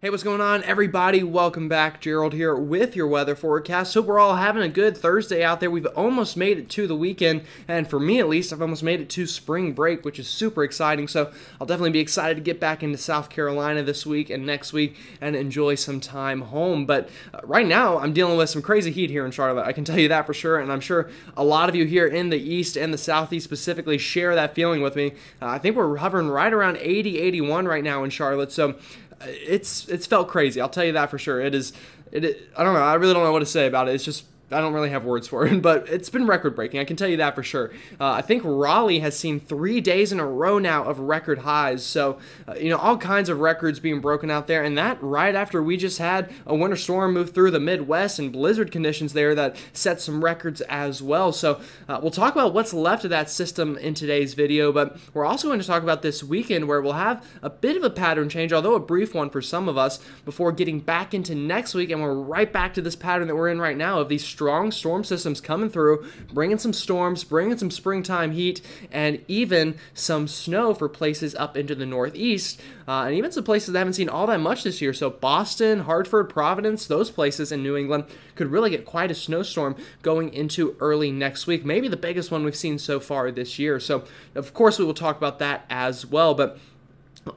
Hey, what's going on, everybody? Welcome back. Gerald here with your weather forecast. Hope we're all having a good Thursday out there. We've almost made it to the weekend, and for me at least, I've almost made it to spring break, which is super exciting. So I'll definitely be excited to get back into South Carolina this week and next week and enjoy some time home. But right now, I'm dealing with some crazy heat here in Charlotte. I can tell you that for sure, and I'm sure a lot of you here in the East and the Southeast specifically share that feeling with me. I think we're hovering right around 80, 81 right now in Charlotte. So it's felt crazy. I'll tell you that for sure. I don't know. I really don't know what to say about it. It's just, I don't really have words for it, but it's been record breaking. I can tell you that for sure. I think Raleigh has seen 3 days in a row now of record highs. So, all kinds of records being broken out there. And that right after we just had a winter storm move through the Midwest and blizzard conditions there that set some records as well. So we'll talk about what's left of that system in today's video, but we're also going to talk about this weekend where we'll have a bit of a pattern change, although a brief one for some of us, before getting back into next week. And we're right back to this pattern that we're in right now of these strong storm systems coming through, bringing some storms, bringing some springtime heat, and even some snow for places up into the Northeast, and even some places that haven't seen all that much this year. So Boston, Hartford, Providence, those places in New England could really get quite a snowstorm going into early next week, maybe the biggest one we've seen so far this year. So of course we will talk about that as well, but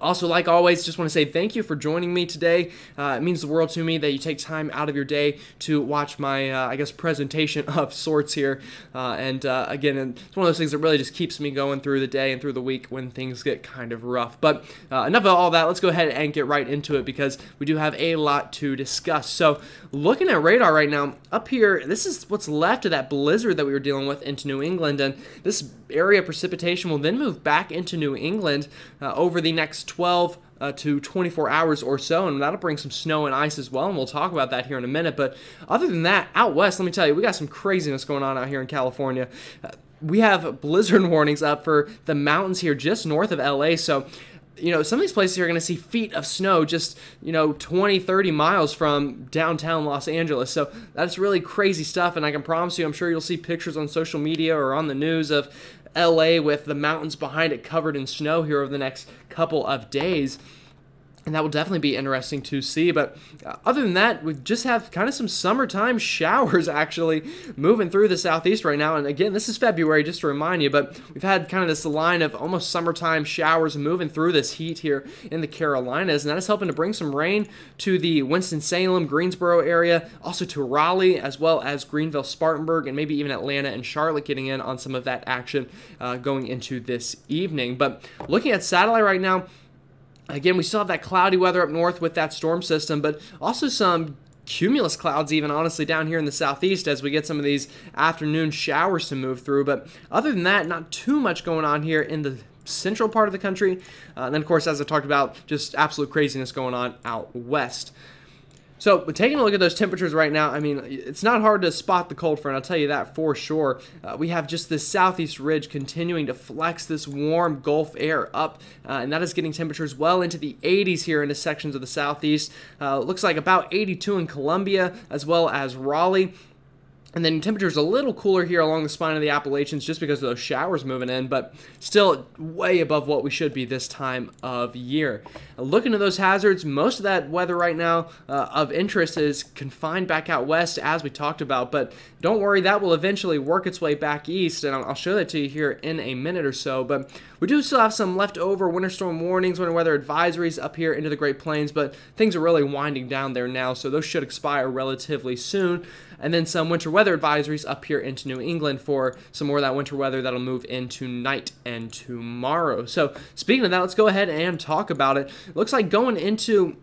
also, like always, just want to say thank you for joining me today. It means the world to me that you take time out of your day to watch my, presentation of sorts here. Again, it's one of those things that really just keeps me going through the day and through the week when things get kind of rough. But enough of all that. Let's go ahead and get right into it because we do have a lot to discuss. So, looking at radar right now, up here, this is what's left of that blizzard that we were dealing with into New England. And this area of precipitation will then move back into New England over the next 12 to 24 hours or so, and that'll bring some snow and ice as well, and we'll talk about that here in a minute. But other than that, out west, let me tell you, we got some craziness going on out here in California. We have blizzard warnings up for the mountains here just north of LA, so some of these places you're going to see feet of snow just, 20, 30 miles from downtown Los Angeles. So that's really crazy stuff, and I can promise you, I'm sure you'll see pictures on social media or on the news of LA with the mountains behind it covered in snow here over the next couple of days. And that will definitely be interesting to see. But other than that, we just have kind of some summertime showers actually moving through the southeast right now. And again, this is February, just to remind you, but we've had kind of this line of almost summertime showers moving through this heat here in the Carolinas. And that is helping to bring some rain to the Winston-Salem, Greensboro area, also to Raleigh, as well as Greenville, Spartanburg, and maybe even Atlanta and Charlotte getting in on some of that action going into this evening. But looking at satellite right now, again, we still have that cloudy weather up north with that storm system, but also some cumulus clouds even, honestly, down here in the southeast as we get some of these afternoon showers to move through. But other than that, not too much going on here in the central part of the country. And then, of course, as I talked about, just absolute craziness going on out west. So, taking a look at those temperatures right now, I mean, it's not hard to spot the cold front, I'll tell you that for sure. We have just this southeast ridge continuing to flex this warm Gulf air up, and that is getting temperatures well into the 80s here into sections of the southeast. Looks like about 82 in Columbia, as well as Raleigh. And then temperatures a little cooler here along the spine of the Appalachians just because of those showers moving in, but still way above what we should be this time of year. Looking at those hazards, most of that weather right now of interest is confined back out west as we talked about, but don't worry, that will eventually work its way back east, and I'll show that to you here in a minute or so. But we do still have some leftover winter storm warnings, winter weather advisories up here into the Great Plains, but things are really winding down there now, so those should expire relatively soon. And then some winter weather advisories up here into New England for some more of that winter weather that'll move in tonight and tomorrow. So speaking of that, let's go ahead and talk about it. It looks like going into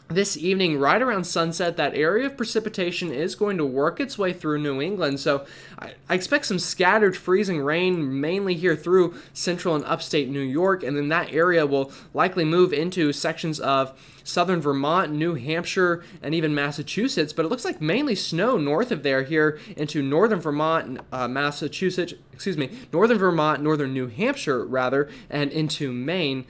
this evening, right around sunset, that area of precipitation is going to work its way through New England. So I expect some scattered freezing rain, mainly here through central and upstate New York, and then that area will likely move into sections of southern Vermont, New Hampshire, and even Massachusetts. But it looks like mainly snow north of there here into northern Vermont, northern Vermont, northern New Hampshire, rather, and into Maine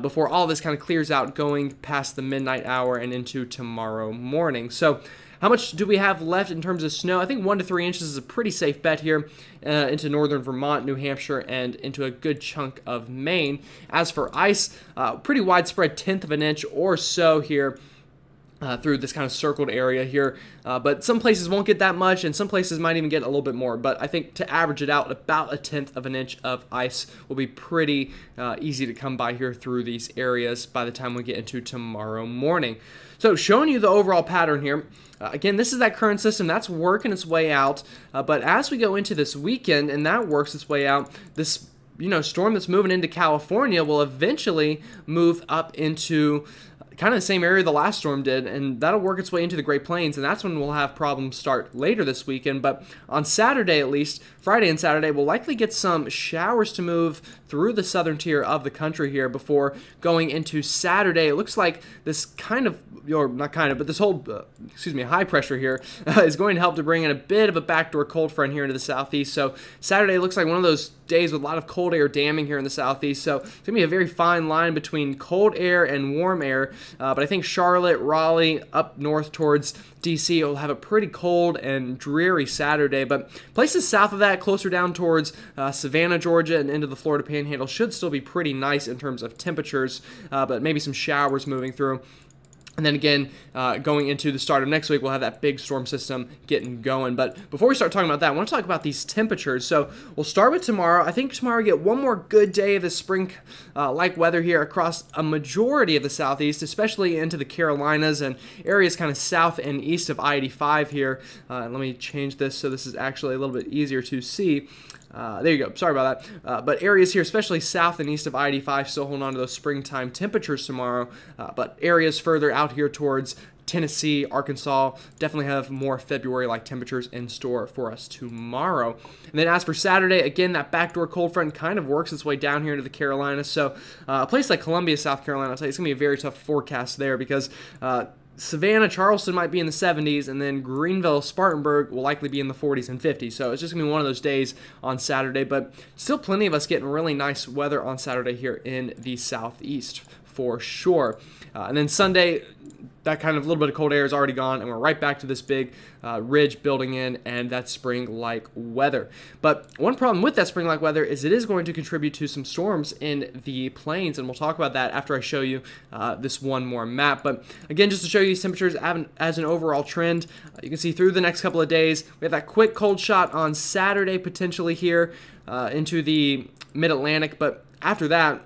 before all this kind of clears out going past the midnight hour and into tomorrow morning. So how much do we have left in terms of snow? I think 1 to 3 inches is a pretty safe bet here into northern Vermont, New Hampshire, and into a good chunk of Maine. As for ice, pretty widespread 1/10 of an inch or so here through this kind of circled area here, but some places won't get that much, and some places might even get a little bit more. But I think to average it out, about 1/10 of an inch of ice will be pretty easy to come by here through these areas by the time we get into tomorrow morning. So showing you the overall pattern here. Again, this is that current system that's working its way out, but as we go into this weekend and that works its way out, this storm that's moving into California will eventually move up into kind of the same area the last storm did, and that'll work its way into the Great Plains, and that's when we'll have problems start later this weekend. But on Saturday, at least, Friday and Saturday, we'll likely get some showers to move through the southern tier of the country here before going into Saturday. It looks like this kind of, or not kind of, but this whole, high pressure here is going to help to bring in a bit of a backdoor cold front here into the southeast. So Saturday looks like one of those days with a lot of cold air damming here in the southeast. So it's going to be a very fine line between cold air and warm air. But I think Charlotte, Raleigh, up north towards DC will have a pretty cold and dreary Saturday. But places south of that, closer down towards Savannah, Georgia, and into the Florida Panhandle should still be pretty nice in terms of temperatures, but maybe some showers moving through. And then again, going into the start of next week, we'll have that big storm system getting going. But before we start talking about that, I want to talk about these temperatures. So we'll start with tomorrow. I think tomorrow we get one more good day of the spring-like weather here across a majority of the southeast, especially into the Carolinas and areas kind of south and east of I-85 here. Let me change this so this is actually a little bit easier to see. There you go. Sorry about that. But areas here, especially south and east of I-85, still holding on to those springtime temperatures tomorrow. But areas further out here towards Tennessee, Arkansas, definitely have more February-like temperatures in store for us tomorrow. And then as for Saturday, again, that backdoor cold front kind of works its way down here into the Carolinas. So a place like Columbia, South Carolina, I'll tell you, it's going to be a very tough forecast there because Savannah, Charleston might be in the 70s, and then Greenville, Spartanburg will likely be in the 40s and 50s. So it's just going to be one of those days on Saturday, but still plenty of us getting really nice weather on Saturday here in the southeast for sure. And then Sunday, that kind of little bit of cold air is already gone, and we're right back to this big ridge building in and that spring-like weather. But one problem with that spring-like weather is it is going to contribute to some storms in the plains, and we'll talk about that after I show you this one more map. But again, just to show you these temperatures as an overall trend, you can see through the next couple of days, we have that quick cold shot on Saturday potentially here into the mid-Atlantic, but after that,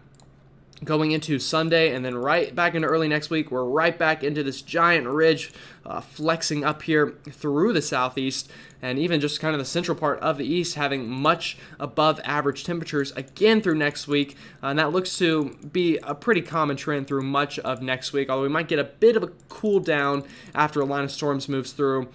going into Sunday and then right back into early next week, we're right back into this giant ridge flexing up here through the southeast, and even just kind of the central part of the east having much above average temperatures again through next week. And that looks to be a pretty common trend through much of next week, although we might get a bit of a cool down after a line of storms moves through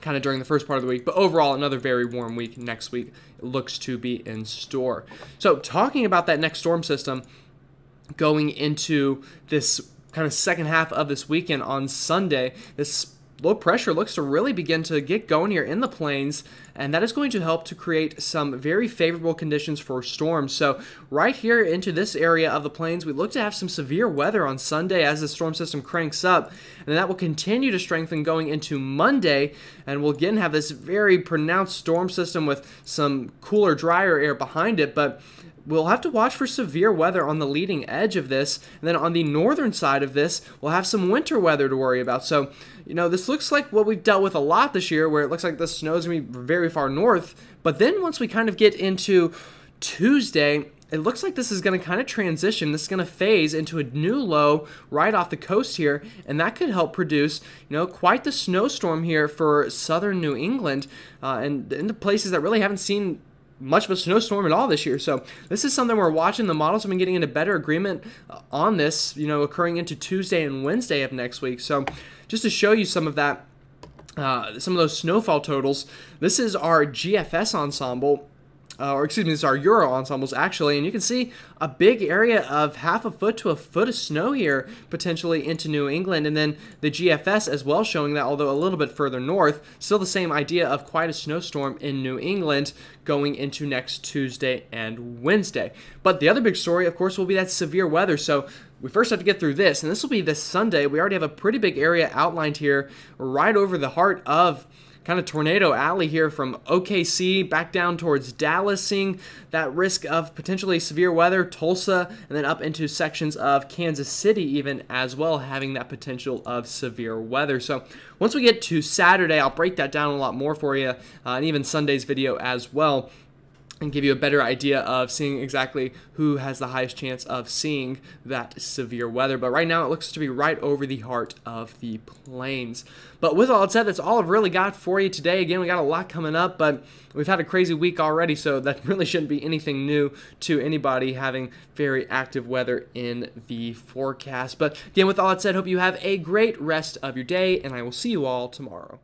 kind of during the first part of the week. But overall, another very warm week next week looks to be in store. So talking about that next storm system, going into this kind of second half of this weekend on Sunday, this low pressure looks to really begin to get going here in the plains, and that is going to help to create some very favorable conditions for storms. So right here into this area of the plains, we look to have some severe weather on Sunday as the storm system cranks up, and that will continue to strengthen going into Monday, and we'll again have this very pronounced storm system with some cooler, drier air behind it. But we'll have to watch for severe weather on the leading edge of this, and then on the northern side of this, we'll have some winter weather to worry about. So, this looks like what we've dealt with a lot this year, where it looks like the snow's going to be very far north, but then once we kind of get into Tuesday, it looks like this is going to kind of transition. This is going to phase into a new low right off the coast here, and that could help produce, quite the snowstorm here for southern New England, and into places that really haven't seen much of a snowstorm at all this year. So this is something we're watching. The models have been getting into better agreement on this, occurring into Tuesday and Wednesday of next week. So just to show you some of that, some of those snowfall totals, this is our GFS ensemble, this is our Euro ensembles actually, and you can see a big area of 1/2 foot to 1 foot of snow here potentially into New England, and then the GFS as well showing that, although a little bit further north, still the same idea of quite a snowstorm in New England going into next Tuesday and Wednesday. But the other big story, of course, will be that severe weather. So we first have to get through this, and this will be this Sunday. We already have a pretty big area outlined here right over the heart of kind of tornado alley here from OKC back down towards Dallas, seeing that risk of potentially severe weather, Tulsa, and then up into sections of Kansas City even as well, having that potential of severe weather. So once we get to Saturday, I'll break that down a lot more for you, and even Sunday's video as well, and give you a better idea of seeing exactly who has the highest chance of seeing that severe weather. But right now it looks to be right over the heart of the plains. But with all that said, that's all I've really got for you today. Again, we got a lot coming up, but we've had a crazy week already, so that really shouldn't be anything new to anybody having very active weather in the forecast. But again, with all that said, hope you have a great rest of your day, and I will see you all tomorrow.